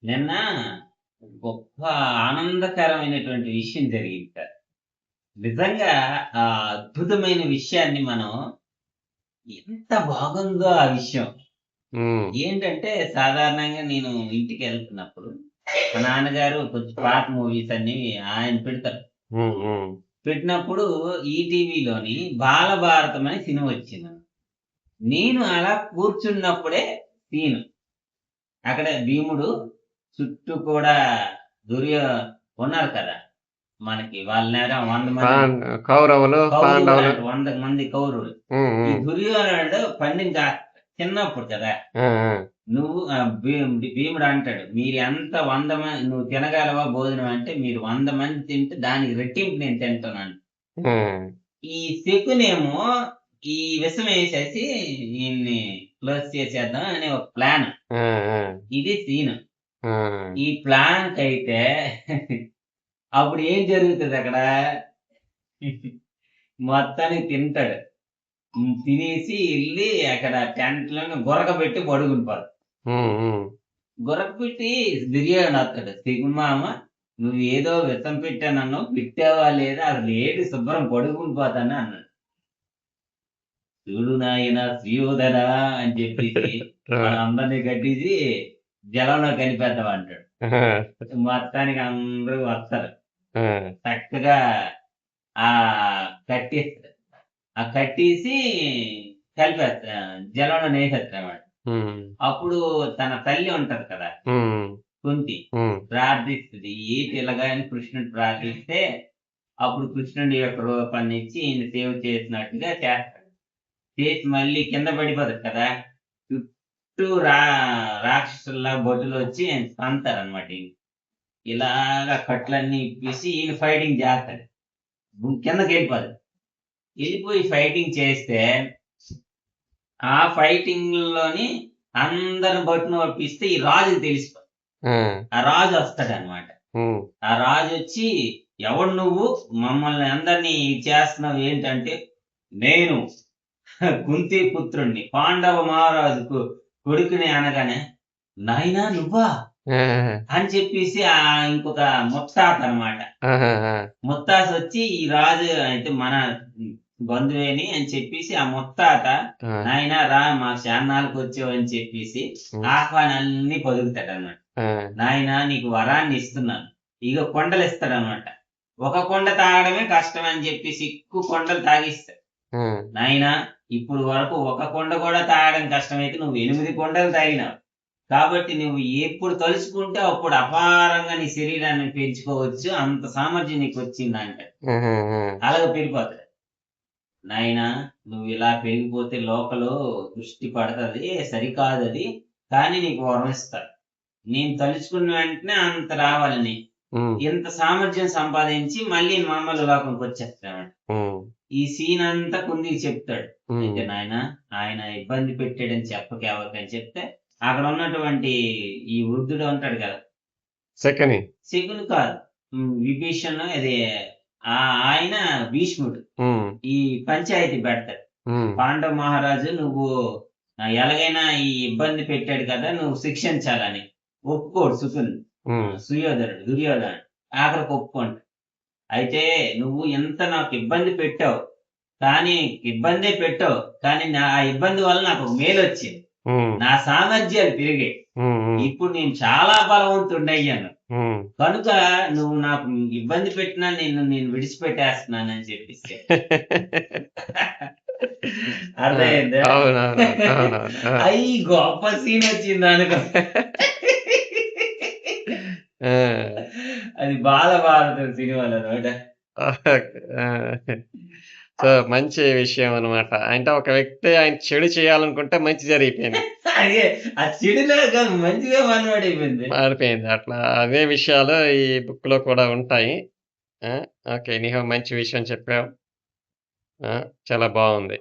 నిన్న గొప్ప ఆనందకరమైనటువంటి విషయం జరిగింది సార్. నిజంగా ఆ అద్భుతమైన విషయాన్ని మనం ఎంత బాగుందో ఆ విషయం. హ్మ్. ఏంటంటే సాధారణంగా నేను ఇంటికెళ్తున్నప్పుడు మా నాన్నగారు కొంచెం పాత మూవీస్ అన్నీ ఆయన పెడతారు. హ్మ్. హ్మ్. పెట్టినప్పుడు ఈటీవీలోని 'బాలభారతం' అని సినిమా వచ్చింది. నేను అలా కూర్చున్నప్పుడే సీను. అక్కడ భీముడు చుట్టూ కూడా దుర్యో ఉన్నారు కదా! మనకి వాళ్ళనేరా 100 మంది పాన్ కౌరవులు, పాండవులు. కౌరవులంట 100 మంది కౌరవులు. హ్మ్. ఈ హ్మ్. దుర్యోధనుడు పందెం చిన్నప్పుడు కదా! ఆ! ఆ! నువ్వు భీముడు అంటాడు. మీరెంత 100 నువ్వు తినగలవా భోజనం అంటే, మీరు 100 మంది తింటే దానికి రెట్టింపు నేను తింటున్నాను. హ్మ్. ఈ శకునేమో ఈ విషం ఏసేసి ఈయన్ని క్లోజ్ చేసేద్దాం అనే ఒక ప్లాన్. ఆ! ఆ! ఇది సీను. ఆ! ఈ ప్లాన్‌కైతే అప్పుడు ఏం జరుగుతదక్కడ? మొత్తానికి తింటాడు. తినేసి ఎళ్లి అక్కడ టెంట్‌లోని గురకబెట్టి పడుకుండిపోతాడు. హ్మ్. హ్మ్. గురకపెట్టి దుర్యోధనొత్తాడు. "సిగ్గుమామ నువ్వేదో విషం పెట్టానన్నావు. పెట్టావా లేదా? అసలు ఏంటి శుభ్రం పడుకుండి పోతాను" అన్నాడు. "చూడు నాయనా సుయోధన" అని చెప్పేసి ఆ! మనందరిని కట్టేసి జలంలో కలిపేద్దాం అంటాడు. ఆ! మొత్తానికి అందరూ వస్తారు. ఆ! చక్కగా కట్టేస్తాడు. ఆ కట్టేసి జలంలోనేసేస్తాడనమాట. హ్మ్. అప్పుడు తన తల్లి ఉంటది కదా! హ్మ్. కుంతి. హ్మ్. ప్రార్థిస్తది. ఏంటి ఇలాగా అని కృష్ణుడు ప్రార్థిస్తే, అప్పుడు కృష్ణుడి యొక్క రూపాన్నిచ్చి ఈయన సేవ చేసినట్టుగా చేస్తాడు. చేసి మళ్ళీ కింద పడిపోతది కదా! చుట్టూ రాక్షసుల్లా భటులొచ్చి ఆయన తంతారనమాట ఈయన్ని. ఇలాగా కట్లన్నీ ఇప్పేసి ఈయన ఫైటింగ్ చేస్తాడు. కిందకెళ్ళిపోతాడు. ఎళ్ళిపోయి ఫైటింగ్ చేస్తే, ఆ ఫైటింగ్‌లోని అందరిని భటుని ఒప్పిస్తే ఈ రాజుకి తెలిసిపోద్ది. ఆ! ఆ రాజు వస్తాడనమాట. హ్మ్. ఆ రాజొచ్చి, "ఎవడు నువ్వు? మమ్మల్ని అందరిని ఇది చేస్తున్నావు ఏంటంటే" "నేను కుంతి పుత్రుడిని, పాండవ మహారాజుకు కొడుకుని" అనగానే, "నాయనా నువ్వా?" ఆ! అని చెప్పేసి ఇంకొక ముత్తాతనమాట. ఆహాహా! ముత్తాతొచ్చి ఈ రాజు అయితే మన బంధువేని అని చెప్పేసి ఆ ముత్తాత, ఆ! "నాయనా రా మా చాన్నాళ్ళకొచ్చావు" అని చెప్పేసి హ్మ్. ఆహ్వానాలన్నీ పలుకుతాడనమాట. ఆ! "నాయనా నీకు వరాన్ని ఇస్తున్నాను." ఇగో కొండలిస్తాడనమాట. ఒక కొండ తాగడమే కష్టం అని చెప్పేసి ఎక్కువ కొండలు తాగిస్తాడు. హ్మ్. "నాయనా ఇప్పుడు వరకు ఒక కొండ కూడా తాగడం కష్టమైతే నువ్వు 8 కొండలు తాగినావు. కాబట్టి నువ్వు ఎప్పుడు తలుచుకుంటే అప్పుడు అపారంగా నీ శరీరాన్ని పెంచుకోవచ్చు. అంత సామర్థ్యం నీకొచ్చిందంటాడు." ఆహాహా! అలాగ పెరిగిపోతాడు. "నాయనా నువ్విలా పెరిగిపోతే లోకలు దృష్టి పడతది. సరికాదది. కానీ నీకు వరం ఇస్తా. నేను తలుచుకున్న వెంటనే అంత రావాలి నీకు. హ్మ్. ఇంత సామర్థ్యం సంపాదించి మళ్ళీ మామూలు లోకంకొచ్చేస్తాడన్నమాట." హ్మ్. ఈ సీనంతా కుంతికి చెప్తాడు. అయితే హ్మ్. నాయనా ఆయన ఇబ్బంది పెట్టాడని చెప్పకు ఎవరికని చెప్తే, అక్కడున్నటువంటి ఈ వృద్ధుడు ఉంటాడు కదా! సెకని. శకుని కాదు. విభీషణుడు అది ఆయన భీష్ముడు. హ్మ్. ఈ పంచాయతీ పెడతాడు. హ్మ్. పాండవ మహారాజు నువ్వు ఎలాగైనా ఈ ఇబ్బంది పెట్టాడు కదా! నువ్వు శిక్షించాలని. ఒప్పుకోడు హ్మ్. దుర్యోధనుడు. ఆఖరికి ఒప్పుకోండు. అయితే నువ్వు ఇంత నాకు ఇబ్బంది పెట్టావు. కానీ ఇబ్బందే పెట్టావు. కానీ ఆ ఇబ్బంది వల్ల నాకు ఒక మేలొచ్చింది. హ్మ్. నా సామర్థ్యాలు పెరిగాయి. హ్మ్. హ్మ్. ఇప్పుడు నేను చాలా బలవంతుడినయ్యాను. హ్మ్. కనుక నువ్వు నాకు ఇబ్బంది పెట్టినా నేను విడిచిపెట్టేస్తున్నానని చెప్పేసి చెప్పాడు. ఆ! అర్థమైందా? అవునవునవును. అవునవును. ఆ! గొప్ప సీనొచ్చిందనుకో. ఆ! అది 'బాలభారతం' సినిమాలనమాట. ఆ! సో, మంచి విషయం అన్నమాట. అంటే ఒక వ్యక్తి ఆయన చెడు చేయాలనుకుంటే మంచి జరిగిపోయింది. అదే ఆ చెడులో కాదు మంచిగా మనోడైపోయింది. మారిపోయింది. అట్లా అవే విషయాలు ఈ బుక్‌లో కూడా ఉంటాయి. ఆ! ఓకే. ఎనీహౌ మంచి విషయం చెప్పావు. ఆ! చాలా బావుంది.